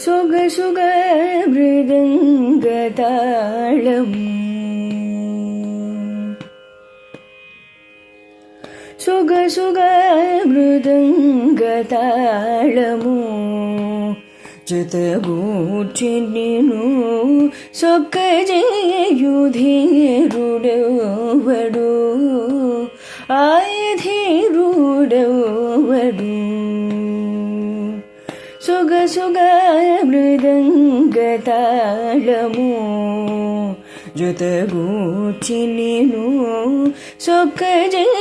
సుగ సుగ మృదంగతాళము సుగ సుగ మృదంగతాళము జతగూర్చి నిను సొక్కజేయుధీరుడెవడు ఆయధీరుడెవడు సుగ సుగ మృదంగతాళము జతగూర్చి నిను సొక్కజేయుధీరుడెవడు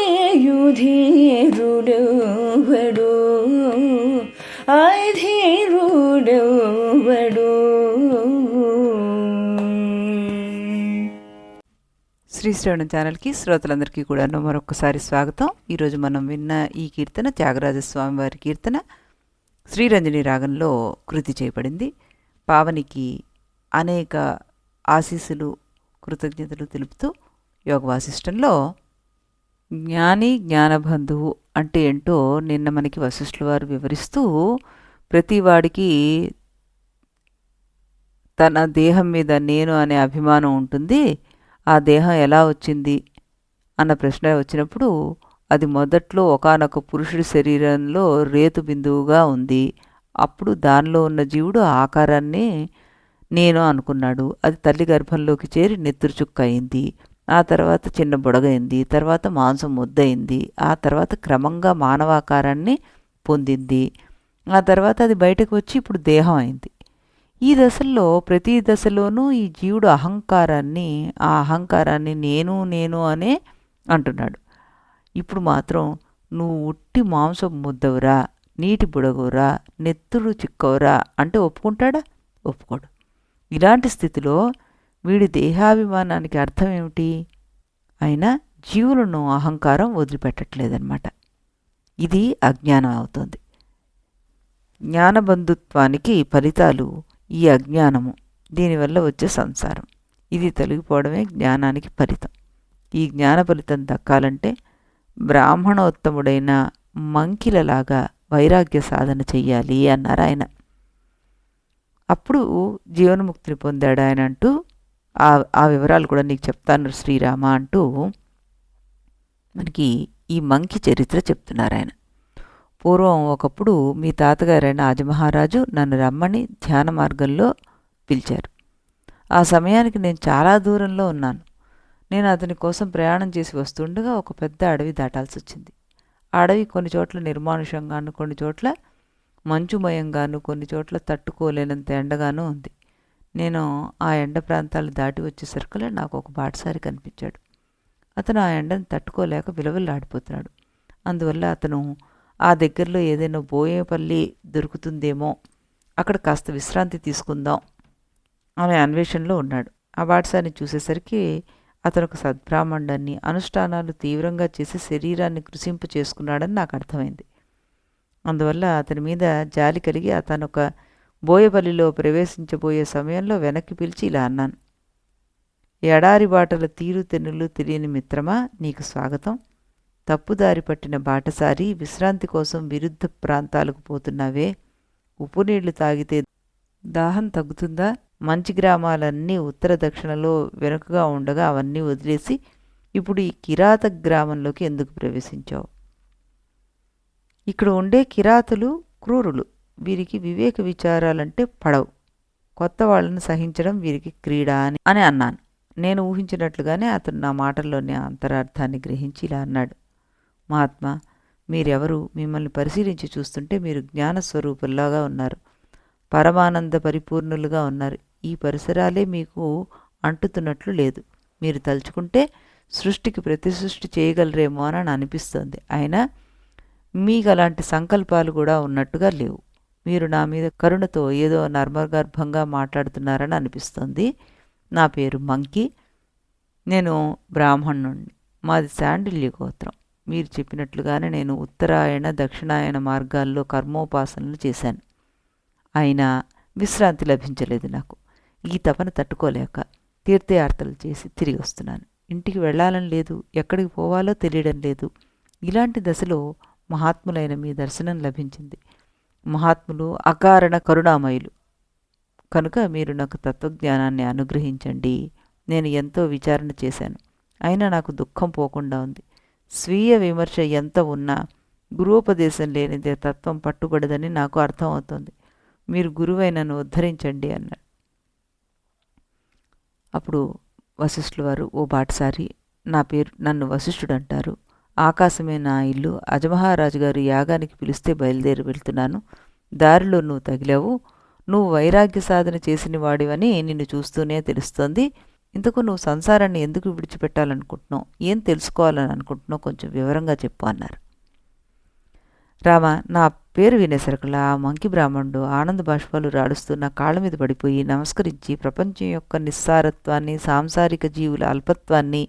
ఆయధీరుడెవడు. శ్రీశ్రవణం ఛానల్కి శ్రోతలందరికీ కూడా మరొకసారి స్వాగతం. ఈరోజు మనం విన్న ఈ కీర్తన త్యాగరాజస్వామి వారి కీర్తన శ్రీరంజని రాగంలో కృతి చేయబడింది. పావనికి అనేక ఆశీస్సులు కృతజ్ఞతలు తెలుపుతూ యోగ వాసిష్టంలో జ్ఞాని జ్ఞానబంధువు అంటే ఏంటో నిన్న మనకి వశిష్ఠుల వారు వివరిస్తూ ప్రతివాడికి తన దేహం మీద నేను అనే అభిమానం ఉంటుంది. ఆ దేహం ఎలా వచ్చింది అన్న ప్రశ్న వచ్చినప్పుడు అది మొదట్లో ఒకానొక పురుషుడి శరీరంలో రేతు బిందువుగా ఉంది. అప్పుడు దానిలో ఉన్న జీవుడు ఆకారాన్ని నేను అనుకున్నాడు. అది తల్లి గర్భంలోకి చేరి నెత్తురు చుక్క అయింది. ఆ తర్వాత చిన్న బుడగైంది. తర్వాత మాంసం ముద్దయింది. ఆ తర్వాత క్రమంగా మానవాకారాన్ని పొందింది. ఆ తర్వాత అది బయటకు వచ్చి ఇప్పుడు దేహం అయింది. ఈ దశల్లో ప్రతి దశలోనూ ఈ జీవుడు ఆ అహంకారాన్ని నేను నేను అనే అంటున్నాడు. ఇప్పుడు మాత్రం నువ్వు ఉట్టి మాంసం ముద్దవురా, నీటి బుడగవురా, నెత్తురు చిక్కవురా అంటే ఒప్పుకుంటాడా? ఒప్పుకోడు. ఇలాంటి స్థితిలో వీడి దేహాభిమానానికి అర్థం ఏమిటి? అయినా జీవులను అహంకారం వదిలిపెట్టట్లేదన్నమాట. ఇది అజ్ఞానం అవుతుంది. జ్ఞానబంధుత్వానికి ఫలితాలు ఈ అజ్ఞానము, దీనివల్ల వచ్చే సంసారం. ఇది తొలగిపోవడమే జ్ఞానానికి ఫలితం. ఈ జ్ఞాన ఫలితం దక్కాలంటే బ్రాహ్మణోత్తముడైన మంకిలలాగా వైరాగ్య సాధన చెయ్యాలి అన్నారు ఆయన. అప్పుడు జీవన్ముక్తిని పొందాడు ఆయన అంటూ ఆ వివరాలు కూడా నీకు చెప్తాను శ్రీరామ అంటూ మనకి ఈ మంకి చరిత్ర చెప్తున్నారు ఆయన. పూర్వం ఒకప్పుడు మీ తాతగారైన ఆజమహారాజు నన్ను రమ్మని ధ్యాన మార్గంలో పిలిచారు. ఆ సమయానికి నేను చాలా దూరంలో ఉన్నాను. నేను అతని కోసం ప్రయాణం చేసి వస్తుండగా ఒక పెద్ద అడవి దాటాల్సి వచ్చింది. ఆ అడవి కొన్ని చోట్ల నిర్మానుషంగాను, కొన్ని చోట్ల మంచుమయంగాను, కొన్ని చోట్ల తట్టుకోలేనంత ఎండగానూ ఉంది. నేను ఆ ఎండ ప్రాంతాలు దాటి వచ్చేసరికల్లా నాకు ఒక బాటసారి కనిపించాడు. అతను ఆ ఎండను తట్టుకోలేక విలవిల్లాడిపోతున్నాడు. అందువల్ల అతను ఆ దగ్గరలో ఏదైనా బోయేపల్లి దొరుకుతుందేమో, అక్కడ కాస్త విశ్రాంతి తీసుకుందాం అనే అన్వేషణలో ఉన్నాడు. ఆ బాటసారిని చూసేసరికి అతను ఒక సద్బ్రాహ్మణుడని, అనుష్ఠానాలు తీవ్రంగా చేసి శరీరాన్ని కృషింప చేసుకున్నాడని నాకు అర్థమైంది. అందువల్ల అతని మీద జాలి కలిగి అతను ఒక బోయపల్లిలో ప్రవేశించబోయే సమయంలో వెనక్కి పిలిచి ఇలా అన్నాను: ఎడారి బాటల తీరు తెన్నులు తెలియని మిత్రమా, నీకు స్వాగతం. తప్పుదారి పట్టిన బాటసారి, విశ్రాంతి కోసం విరుద్ధ ప్రాంతాలకు పోతున్నావే, ఉప్పు నీళ్లు తాగితే దాహం తగ్గుతుందా? మంచి గ్రామాలన్నీ ఉత్తర దక్షిణలో వెనుకగా ఉండగా అవన్నీ వదిలేసి ఇప్పుడు ఈ కిరాత గ్రామంలోకి ఎందుకు ప్రవేశించావు? ఇక్కడ ఉండే కిరాతులు క్రూరులు. వీరికి వివేక విచారాలంటే పడవు. కొత్త వాళ్ళని సహించడం వీరికి క్రీడ అని అన్నాను. నేను ఊహించినట్లుగానే అతను నా మాటల్లోని అంతరార్థాన్ని గ్రహించి ఇలా అన్నాడు: మహాత్మా, మీరెవరు? మిమ్మల్ని పరిశీలించి చూస్తుంటే మీరు జ్ఞానస్వరూపుల్లాగా ఉన్నారు. పరమానంద పరిపూర్ణులుగా ఉన్నారు. ఈ పరిసరాలే మీకు అంటుతున్నట్లు లేదు. మీరు తలుచుకుంటే సృష్టికి ప్రతి సృష్టి చేయగలరేమో అని అనిపిస్తోంది. అయినా మీకు అలాంటి సంకల్పాలు కూడా ఉన్నట్టుగా లేవు. మీరు నా మీద కరుణతో ఏదో నర్మగర్భంగా మాట్లాడుతున్నారని అనిపిస్తోంది. నా పేరు మంకి. నేను బ్రాహ్మణుణ్ణి. మాది శాండిల్య గోత్రం. మీరు చెప్పినట్లుగానే నేను ఉత్తరాయణ దక్షిణాయన మార్గాల్లో కర్మోపాసనలు చేశాను. అయినా విశ్రాంతి లభించలేదు నాకు. ఈ తపన తట్టుకోలేక తీర్థయాత్రలు చేసి తిరిగి వస్తున్నాను. ఇంటికి వెళ్ళాలని లేదు, ఎక్కడికి పోవాలో తెలియడం లేదు. ఇలాంటి దశలో మహాత్ములైన మీ దర్శనం లభించింది. మహాత్ములు అకారణ కరుణామయులు. కనుక మీరు నాకు తత్వజ్ఞానాన్ని అనుగ్రహించండి. నేను ఎంతో విచారణ చేశాను, అయినా నాకు దుఃఖం పోకుండా ఉంది. స్వీయ విమర్శ ఎంత ఉన్నా గురువుపదేశం లేనిదే తత్వం పట్టుబడదని నాకు అర్థమవుతోంది. మీరు గురువై నన్ను ఉద్ధరించండి అన్నాడు. అప్పుడు వశిష్ఠుల వారు, ఓ బాటసారి, నన్ను వశిష్ఠుడు అంటారు. ఆకాశమే నా ఇల్లు. అజమహారాజు గారు యాగానికి పిలిస్తే బయలుదేరి వెళ్తున్నాను. దారిలో నువ్వు తగిలావు. నువ్వు వైరాగ్య సాధన చేసిన వాడివని నిన్ను చూస్తూనే తెలుస్తోంది. ఇంతకు నువ్వు సంసారాన్ని ఎందుకు విడిచిపెట్టాలనుకుంటున్నావు, ఏం తెలుసుకోవాలని అనుకుంటున్నావు, కొంచెం వివరంగా చెప్పు అన్నారు. రామ, నా పేరు వినేసరికలా ఆ మంకి బ్రాహ్మణుడు ఆనంద బాష్పాలు రాడుస్తూ నా కాళ్ళ మీద పడిపోయి నమస్కరించి ప్రపంచం యొక్క నిస్సారత్వాన్ని, సాంసారిక జీవుల అల్పత్వాన్ని,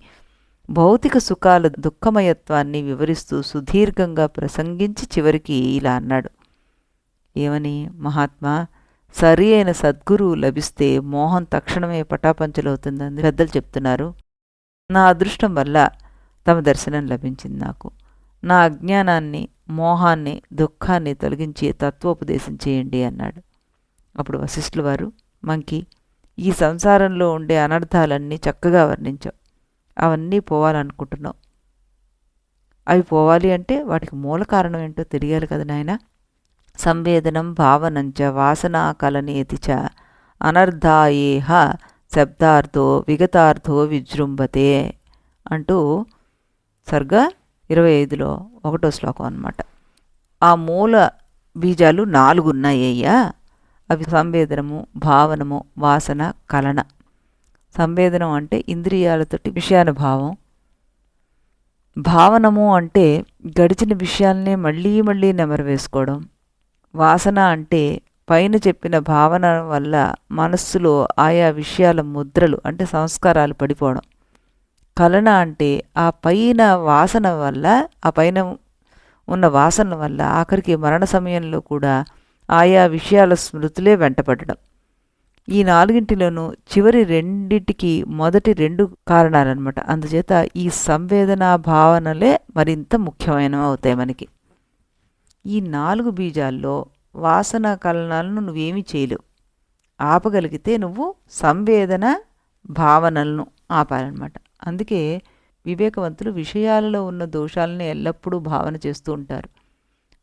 భౌతిక సుఖాల దుఃఖమయత్వాన్ని వివరిస్తూ సుదీర్ఘంగా ప్రసంగించి చివరికి ఇలా అన్నాడు. ఏమని? మహాత్మా, సరి అయిన సద్గురువు లభిస్తే మోహం తక్షణమే పటాపంచలవుతుందని పెద్దలు చెప్తున్నారు. నా అదృష్టం వల్ల తమ దర్శనం లభించింది నాకు. నా అజ్ఞానాన్ని, మోహాన్ని, దుఃఖాన్ని తొలగించి తత్వోపదేశం చేయండి అన్నాడు. అప్పుడు వశిష్ఠుల వారు, మంకి, ఈ సంసారంలో ఉండే అనర్థాలన్నీ చక్కగా వర్ణించావు. అవన్నీ పోవాలనుకుంటున్నావు. అవి పోవాలి అంటే వాటికి మూల కారణం ఏంటో తెలియాలి కదా నాయన. సంవేదనం భావనంచ వాసనా కలనేతి చ అనర్ధాయేహ శబ్దార్థో విగతార్థో విజృంభతే అంటూ సర్గ 25లో 1వ శ్లోకం అన్నమాట. ఆ మూల బీజాలు 4 ఉన్నాయ్యా. అవి సంవేదనము, భావనము, వాసన, కలన. సంవేదనం అంటే ఇంద్రియాలతోటి విషయానుభావం. భావనము అంటే గడిచిన విషయాలనే మళ్ళీ మళ్ళీ నెమరు వేసుకోవడం. వాసన అంటే పైన చెప్పిన భావన వల్ల మనస్సులో ఆయా విషయాల ముద్రలు అంటే సంస్కారాలు పడిపోవడం. కలన అంటే ఆ పైన వాసన వల్ల, ఆ పైన ఉన్న వాసన వల్ల ఆఖరికి మరణ సమయంలో కూడా ఆయా విషయాల స్మృతులే వెంటపడడం. ఈ 4ంటిలోనూ చివరి 2టికి మొదటి 2 కారణాలన్నమాట. అందుచేత ఈ సంవేదనా భావనలే మరింత ముఖ్యమైనవి అవుతాయి మనకి. ఈ 4 బీజాల్లో వాసన కలనాలను నువ్వేమీ చేయలేవు. ఆపగలిగితే నువ్వు సంవేదన భావనలను ఆపాలన్నమాట. అందుకే వివేకవంతులు విషయాలలో ఉన్న దోషాలని ఎల్లప్పుడూ భావన చేస్తూ ఉంటారు.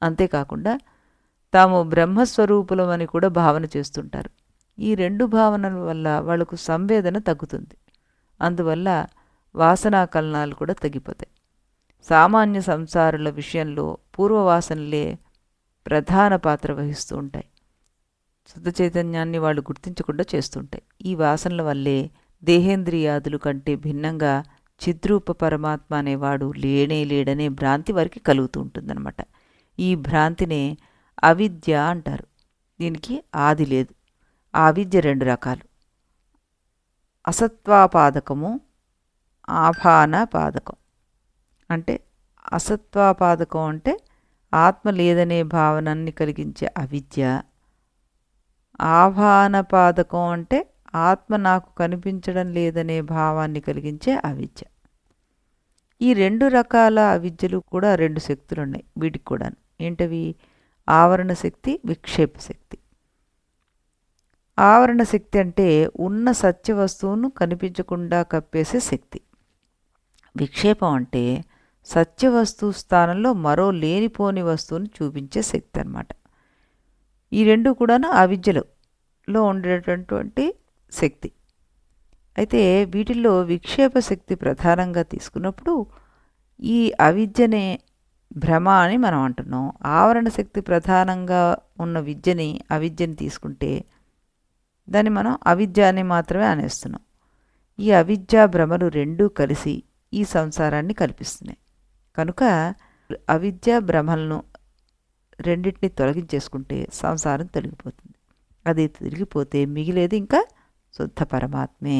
అంతేకాకుండా తాము బ్రహ్మస్వరూపులమని కూడా భావన చేస్తుంటారు. ఈ 2 భావనల వల్ల వాళ్లకు సంవేదన తగ్గుతుంది. అందువల్ల వాసనా కలనాలు కూడా తగ్గిపోతాయి. సామాన్య సంసారుల విషయంలో పూర్వవాసనలే ప్రధాన పాత్ర వహిస్తూ ఉంటాయి. శుద్ధ చైతన్యాన్ని వాళ్ళు గుర్తించకుండా చేస్తుంటాయి. ఈ వాసనల వల్లే దేహేంద్రియాదులు కంటే భిన్నంగా చిద్రూప పరమాత్మ అనేవాడు లేడనే భ్రాంతి వారికి కలుగుతూ ఉంటుందన్నమాట. ఈ భ్రాంతినే అవిద్య అంటారు. దీనికి ఆది లేదు. ఆ అవిద్య 2 రకాలు: అసత్వాపాదకము, ఆభానపాదకం. అంటే అసత్వాపాదకం అంటే ఆత్మ లేదనే భావనని కలిగించే అవిద్య. ఆభానపాదకం అంటే ఆత్మ నాకు కనిపించడం లేదనే భావాన్ని కలిగించే అవిద్య. ఈ 2 రకాల అవిద్యలు కూడా 2 శక్తులు ఉన్నాయి వీటికి కూడా. ఏంటవి? ఆవరణ శక్తి, విక్షేప శక్తి. ఆవరణ శక్తి అంటే ఉన్న సత్య వస్తువును కనిపించకుండా కప్పేసే శక్తి. విక్షేపం అంటే సత్య వస్తువు స్థానంలో మరో లేనిపోని వస్తువును చూపించే శక్తి అన్నమాట. ఈ 2 కూడా అవిద్యలో ఉండేటటువంటి శక్తి. అయితే వీటిల్లో విక్షేప శక్తి ప్రధానంగా తీసుకున్నప్పుడు ఈ అవిద్యనే భ్రమ అని మనం అంటున్నాం. ఆవరణ శక్తి ప్రధానంగా ఉన్న అవిద్యని తీసుకుంటే దాన్ని మనం అవిద్య అని మాత్రమే అనేస్తున్నాం. ఈ అవిద్యా భ్రమలు 2 కలిసి ఈ సంసారాన్ని కల్పిస్తున్నాయి. కనుక అవిద్యా భ్రమలను 2టిని తొలగించేసుకుంటే సంసారం తొలగిపోతుంది. అది తిరిగిపోతే మిగిలేది ఇంకా శుద్ధ పరమాత్మే.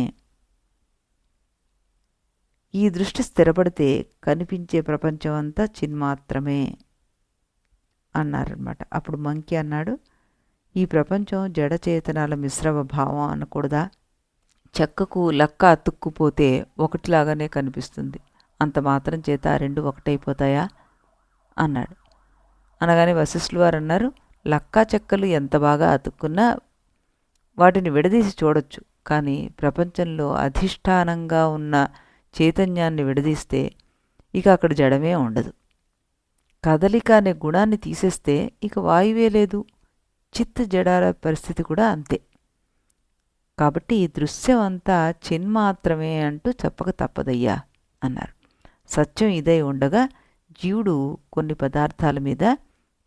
ఈ దృష్టి స్థిరపడితే కనిపించే ప్రపంచం అంతా చిన్మాత్రమే అన్నారనమాట. అప్పుడు మంకి అన్నాడు, ఈ ప్రపంచం జడచేతనాల మిశ్రమ భావం అనకూడదా? చెక్కకు లక్క అతుక్కుపోతే ఒకటిలాగానే కనిపిస్తుంది, అంత మాత్రం చేత 2 ఒకటైపోతాయా అన్నాడు. అనగానే వశిష్ఠుల వారు అన్నారు, లక్కా చెక్కలు ఎంత బాగా అతుక్కున్నా వాటిని విడదీసి చూడొచ్చు. కానీ ప్రపంచంలో అధిష్టానంగా ఉన్న చైతన్యాన్ని విడదీస్తే ఇక అక్కడ జడమే ఉండదు. కదలిక అనే గుణాన్ని తీసేస్తే ఇక వాయువే లేదు. చిత్త జడాల పరిస్థితి కూడా అంతే. కాబట్టి ఈ దృశ్యం అంతా చిన్మాత్రమే అంటూ చెప్పక తప్పదయ్యా అన్నారు. సత్యం ఇదై ఉండగా జీవుడు కొన్ని పదార్థాల మీద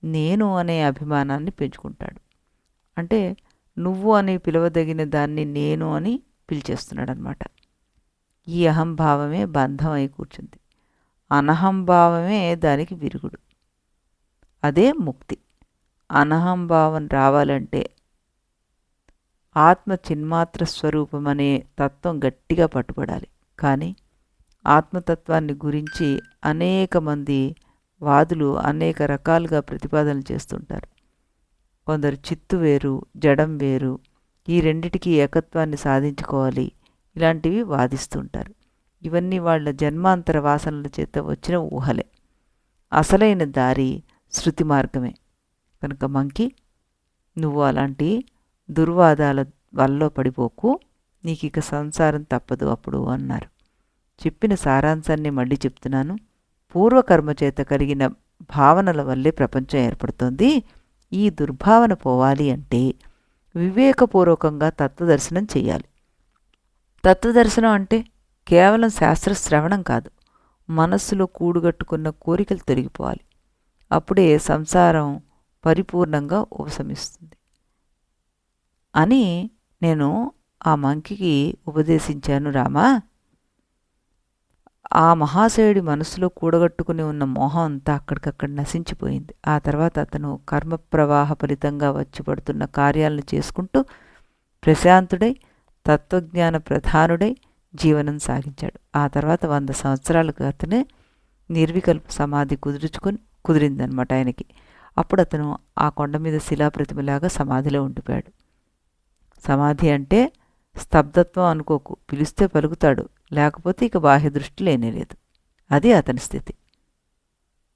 నేను అనే అభిమానాన్ని పెంచుకుంటాడు. అంటే నువ్వు అని పిలవదగిన దాన్ని నేను అని పిలిచేస్తున్నాడనమాట. ఈ అహంభావమే బంధం అయి కూర్చుంది. అనహంభావమే దానికి విరుగుడు. అదే ముక్తి. అనహంభావం రావాలంటే ఆత్మ చిన్మాత్ర స్వరూపం అనే తత్వం గట్టిగా పట్టుబడాలి. కానీ ఆత్మతత్వాన్ని గురించి అనేక మంది వాదులు అనేక రకాలుగా ప్రతిపాదనలు చేస్తుంటారు. కొందరు చిత్తు వేరు, జడం వేరు, ఈ రెండిటికి ఏకత్వాన్ని సాధించుకోవాలి, ఇలాంటివి వాదిస్తుంటారు. ఇవన్నీ వాళ్ళ జన్మాంతర వాసనల చేత వచ్చిన ఊహలే. అసలైన దారి శృతి మార్గమే. కనుక మంకి, నువ్వు అలాంటి దుర్వాదాల వల్ల పడిపోకు, నీకిక సంసారం తప్పదు అప్పుడు అన్నారు. చెప్పిన సారాంశాన్ని మళ్ళీ చెప్తున్నాను. పూర్వకర్మ చేత కలిగిన భావనల వల్లే ప్రపంచం ఏర్పడుతోంది. ఈ దుర్భావన పోవాలి అంటే వివేకపూర్వకంగా తత్వదర్శనం చెయ్యాలి. తత్వదర్శనం అంటే కేవలం శాస్త్రశ్రవణం కాదు, మనస్సులో కూడుగట్టుకున్న కోరికలు తొలగిపోవాలి. అప్పుడే సంసారం పరిపూర్ణంగా ఉపశమిస్తుంది అని నేను ఆ మంకికి ఉపదేశించాను. రామా, ఆ మహాశయుడి మనసులో కూడగట్టుకుని ఉన్న మోహం అంతా అక్కడికక్కడ నశించిపోయింది. ఆ తర్వాత అతను కర్మప్రవాహ ఫలితంగా వచ్చి పడుతున్న కార్యాలను చేసుకుంటూ ప్రశాంతుడై తత్వజ్ఞాన ప్రధానుడై జీవనం సాగించాడు. ఆ తర్వాత 100 సంవత్సరాలకు అతనే నిర్వికల్ప సమాధి కుదిరిందనమాట ఆయనకి. అప్పుడు అతను ఆ కొండ మీద శిలాప్రతిమలాగా సమాధిలో ఉండిపోయాడు. సమాధి అంటే స్తబ్దత్వం అనుకోకు, పిలిస్తే పలుకుతాడు, లేకపోతే ఇక బాహ్య దృష్టి లేనేలేదు. అది అతని స్థితి.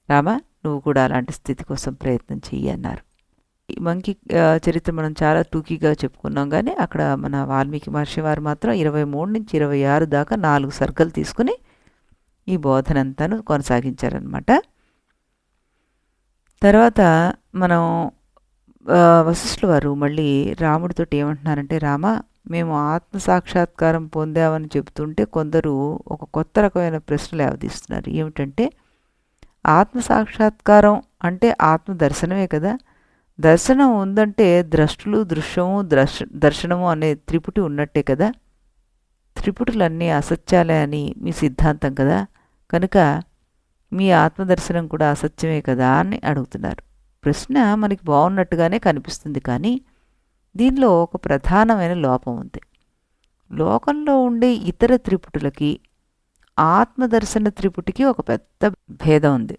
రామా, నువ్వు కూడా అలాంటి స్థితి కోసం ప్రయత్నం చెయ్యి అన్నారు. ఈ మంకి చరిత్ర మనం చాలా టూకీగా చెప్పుకున్నాం, కానీ అక్కడ మన వాల్మీకి మహర్షి వారు మాత్రం 23 నుంచి 26 దాకా 4 సర్గలు తీసుకుని ఈ బోధనంతాను కొనసాగించారనమాట. తర్వాత మనం వశిష్ఠుల వారు మళ్ళీ రాముడితోటి ఏమంటున్నారంటే, రామ, మేము ఆత్మసాక్షాత్కారం పొందామని చెబుతుంటే కొందరు ఒక కొత్త రకమైన ప్రశ్నలు అవధిస్తున్నారు. ఏమిటంటే, ఆత్మసాక్షాత్కారం అంటే ఆత్మ దర్శనమే కదా, దర్శనం ఉందంటే ద్రష్టులు, దృశ్యము, దర్శనము అనే త్రిపుటి ఉన్నట్టే కదా, త్రిపుటులన్నీ అసత్యాలే అని మీ సిద్ధాంతం కదా, కనుక మీ ఆత్మదర్శనం కూడా అసత్యమే కదా అని అడుగుతున్నారు. ప్రశ్న మనకి బాగున్నట్టుగానే కనిపిస్తుంది, కానీ దీనిలో ఒక ప్రధానమైన లోపం ఉంది. లోకంలో ఉండే ఇతర త్రిపుటులకి ఆత్మదర్శన త్రిపుటికి ఒక పెద్ద భేదం ఉంది.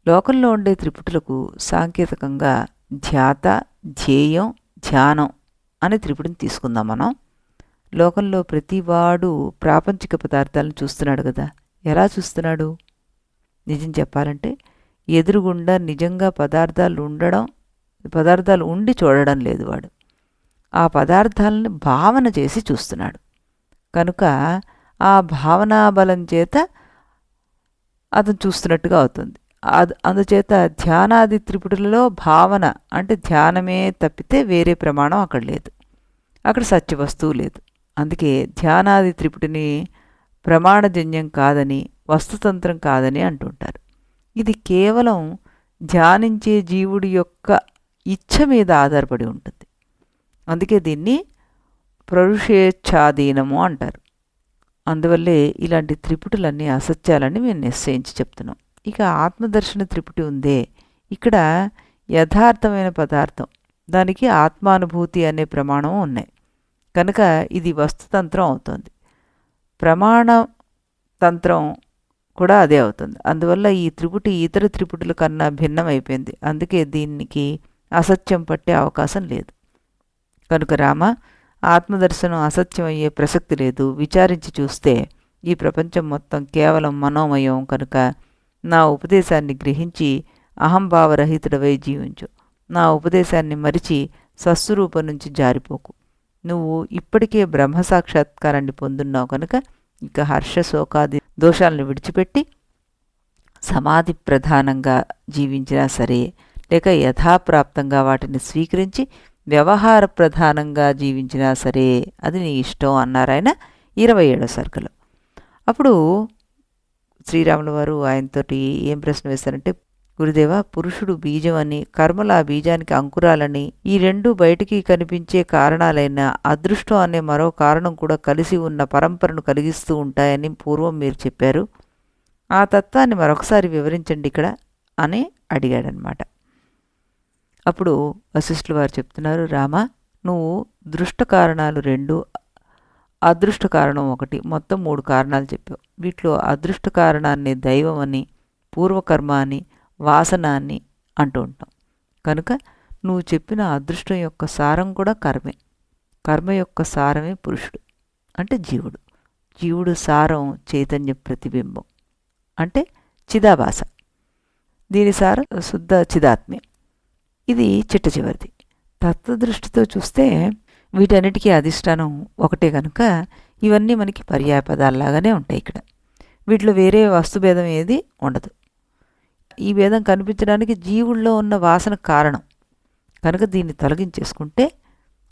లోకంలో ఉండే త్రిపుటులకు సాంకేతికంగా ధ్యాత, ధ్యేయం, ధ్యానం అనే త్రిపుటిని తీసుకుందాం మనం. లోకంలో ప్రతివాడు ప్రాపంచిక పదార్థాలను చూస్తున్నాడు కదా. ఎలా చూస్తున్నాడు? నిజం చెప్పాలంటే ఎదురుగుండా నిజంగా పదార్థాలు ఉండి చూడడం లేదు వాడు. ఆ పదార్థాలను భావన చేసి చూస్తున్నాడు. కనుక ఆ భావనా బలం చేత అతను చూస్తున్నట్టుగా అవుతుంది. అందుచేత ధ్యానాది త్రిపుటులలో భావన అంటే ధ్యానమే తప్పితే వేరే ప్రమాణం అక్కడ లేదు, అక్కడ సత్యవస్తువు లేదు. అందుకే ధ్యానాది త్రిపుటిని ప్రమాణజన్యం కాదని, వస్తుతంత్రం కాదని అంటుంటారు. ఇది కేవలం ధ్యానించే జీవుడి యొక్క ఇచ్ఛ మీద ఆధారపడి ఉంటుంది. అందుకే దీన్ని ప్రరుషేచ్ఛాధీనము అంటారు. అందువల్లే ఇలాంటి త్రిపుటులన్నీ అసత్యాలని మేము నిశ్చయించి చెప్తున్నాం. ఇక ఆత్మదర్శన త్రిపుటి ఉందే, ఇక్కడ యథార్థమైన పదార్థం, దానికి ఆత్మానుభూతి అనే ప్రమాణం ఉన్నాయి. కనుక ఇది వస్తుతంత్రం అవుతుంది, ప్రమాణతంత్రం కూడా అదే అవుతుంది. అందువల్ల ఈ త్రిపుటి ఇతర త్రిపుటుల కన్నా భిన్నమైపోయింది. అందుకే దీనికి అసత్యం పట్టే అవకాశం లేదు. కనుక రామ, ఆత్మదర్శనం అసత్యం అయ్యే ప్రసక్తి లేదు. విచారించి చూస్తే ఈ ప్రపంచం మొత్తం కేవలం మనోమయం. కనుక నా ఉపదేశాన్ని గ్రహించి అహంభావరహితుడవై జీవించు. నా ఉపదేశాన్ని మరిచి సస్వరూపం నుంచి జారిపోకు. నువ్వు ఇప్పటికే బ్రహ్మ సాక్షాత్కారాన్ని పొందున్నావు కనుక ఇక హర్ష శోకాది దోషాలను విడిచిపెట్టి సమాధి ప్రధానంగా జీవించినా సరే, లేక యథాప్రాప్తంగా వాటిని స్వీకరించి వ్యవహార ప్రధానంగా జీవించినా సరే అది నీ ఇష్టం అన్నారాయన 27వ సర్గలో. అప్పుడు శ్రీరాముల వారు ఆయనతోటి ఏం ప్రశ్న వేశారంటే, గురుదేవ, పురుషుడు బీజం అని, కర్మలు ఆ బీజానికి అంకురాలని, ఈ రెండు బయటికి కనిపించే కారణాలైన అదృష్టం అనే మరో కారణం కూడా కలిసి ఉన్న పరంపరను కలిగిస్తూ ఉంటాయని పూర్వం మీరు చెప్పారు. ఆ తత్వాన్ని మరొకసారి వివరించండి ఇక్కడ అని అడిగాడనమాట. అప్పుడు వశిష్ఠులు వారు చెప్తున్నారు, రామ, నువ్వు దృష్ట కారణాలు 2, అదృష్ట కారణం 1, మొత్తం 3 కారణాలు చెప్పావు. వీటిలో అదృష్ట కారణాన్ని దైవం అని, పూర్వకర్మ అని, వాసన అని అంటూ ఉంటాం. కనుక నువ్వు చెప్పిన అదృష్టం యొక్క సారం కూడా కర్మే. కర్మ యొక్క సారమే పురుషుడు అంటే జీవుడు. జీవుడు సారం చైతన్య ప్రతిబింబం అంటే చిదాభాస. దీని సారం శుద్ధ చిదాత్మ్యం. ఇది చిట్ట చివరిది. తత్వదృష్టితో చూస్తే వీటన్నిటికీ అధిష్టానం ఒకటే కనుక ఇవన్నీ మనకి పర్యాయపదాల్లాగానే ఉంటాయి. ఇక్కడ వీటిలో వేరే వస్తుభేదం ఏది ఉండదు. ఈ భేదం కనిపించడానికి జీవుల్లో ఉన్న వాసన కారణం కనుక దీన్ని తొలగించేసుకుంటే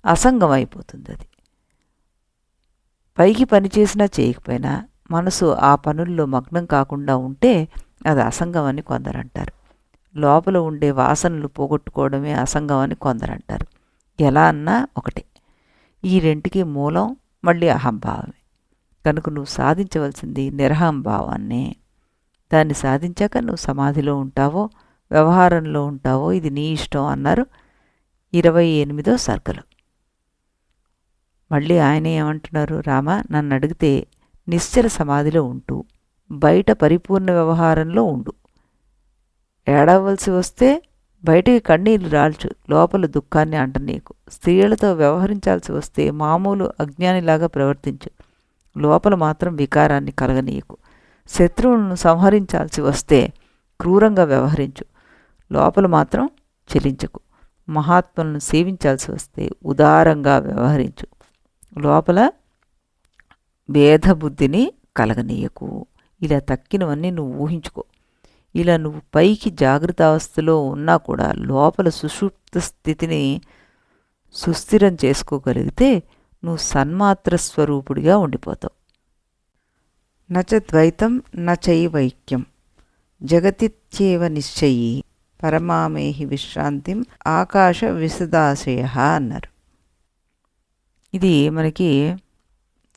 అసంగం అయిపోతుంది. అది పైకి పని చేసినా చేయకపోయినా మనసు ఆ పనుల్లో మగ్నం కాకుండా ఉంటే అది అసంగం అని కొందరంటారు. లోపల ఉండే వాసనలు పోగొట్టుకోవడమే అసంగం అని కొందరంటారు. ఎలా అన్నా ఒకటే. ఈ రెంటికి మూలం మళ్ళీ అహంభావమే. కనుక నువ్వు సాధించవలసింది నిరహంభావాన్నే. దాన్ని సాధించాక నువ్వు సమాధిలో ఉంటావో వ్యవహారంలో ఉంటావో ఇది నీ ఇష్టం అన్నారు 28వ సర్గలో. మళ్ళీ ఆయన ఏమంటున్నారు, రామ, నన్ను అడిగితే నిశ్చల సమాధిలో ఉంటూ బయట పరిపూర్ణ వ్యవహారంలో ఉండు. ఏడవలసి వస్తే బయటికి కన్నీళ్లు రాల్చు, లోపల దుఃఖాన్ని అంటనీకు. స్త్రీలతో వ్యవహరించాల్సి వస్తే మామూలు అజ్ఞానిలాగా ప్రవర్తించు, లోపల మాత్రం వికారాన్ని కలగనీయకు. శత్రువులను సంహరించాల్సి వస్తే క్రూరంగా వ్యవహరించు, లోపల మాత్రం చెలించకు. మహాత్ములను సేవించాల్సి వస్తే ఉదారంగా వ్యవహరించు, లోపల భేదబుద్ధిని కలగనీయకు. ఇలా తక్కినవన్నీ నువ్వు ఊహించుకో. ఇలా నువ్వు పైకి జాగృతావస్థలో ఉన్నా కూడా లోపల సుషుప్త స్థితిని సుస్థిరం చేసుకోగలిగితే నువ్వు సన్మాత్ర స్వరూపుడిగా ఉండిపోతావు. నచ ద్వైతం నచైవైక్యం జగతిత్యేవ నిశ్చయీ పరమామేహి విశ్రాంతిం ఆకాశ విశదాశయ అన్నారు. ఇది మనకి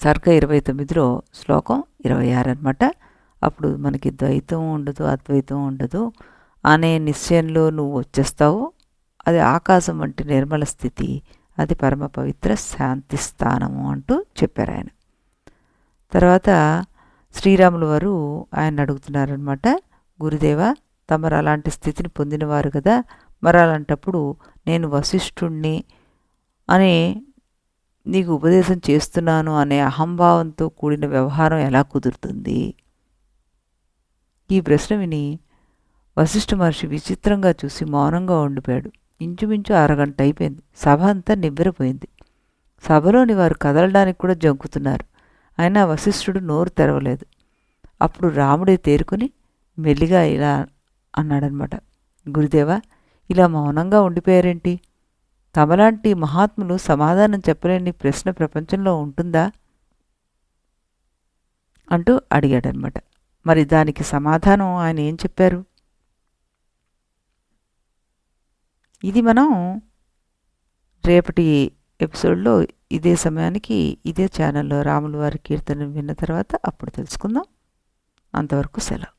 సర్గ 29లో శ్లోకం 26 అన్నమాట. అప్పుడు మనకి ద్వైతం ఉండదు, అద్వైతం ఉండదు అనే నిశ్చయంలో నువ్వు వచ్చేస్తావు. అది ఆకాశం వంటి నిర్మల స్థితి, అది పరమ పవిత్ర శాంతి స్థానము అంటూ చెప్పారు ఆయన. తర్వాత శ్రీరాములు వారు ఆయన అడుగుతున్నారనమాట, గురుదేవ, తమరు అలాంటి స్థితిని పొందినవారు కదా, మరి అలాంటప్పుడు నేను వశిష్ఠుణ్ణి అని నీకు ఉపదేశం చేస్తున్నాను అనే అహంభావంతో కూడిన వ్యవహారం ఎలా కుదురుతుంది? ఈ ప్రశ్న విని వశిష్ఠ మహర్షి విచిత్రంగా చూసి మౌనంగా ఉండిపోయాడు. ఇంచుమించు అరగంట అయిపోయింది. సభ అంతా నివ్వెరపోయింది. సభలోని వారు కదలడానికి కూడా జంకుతున్నారు. అయినా వశిష్ఠుడు నోరు తెరవలేదు. అప్పుడు రాముడే తేరుకుని మెల్లిగా ఇలా అన్నాడనమాట, గురుదేవా, ఇలా మౌనంగా ఉండిపోయారేంటి? తమలాంటి మహాత్ములు సమాధానం చెప్పలేని ప్రశ్న ప్రపంచంలో ఉంటుందా అంటూ అడిగాడనమాట. మరి దానికి సమాధానం ఆయన ఏం చెప్పారు? ఇది మనం రేపటి ఎపిసోడ్లో ఇదే సమయానికి ఇదే ఛానల్లో రాముల వారి కీర్తన విన్న తర్వాత అప్పుడు తెలుసుకుందాం. అంతవరకు సెలవు.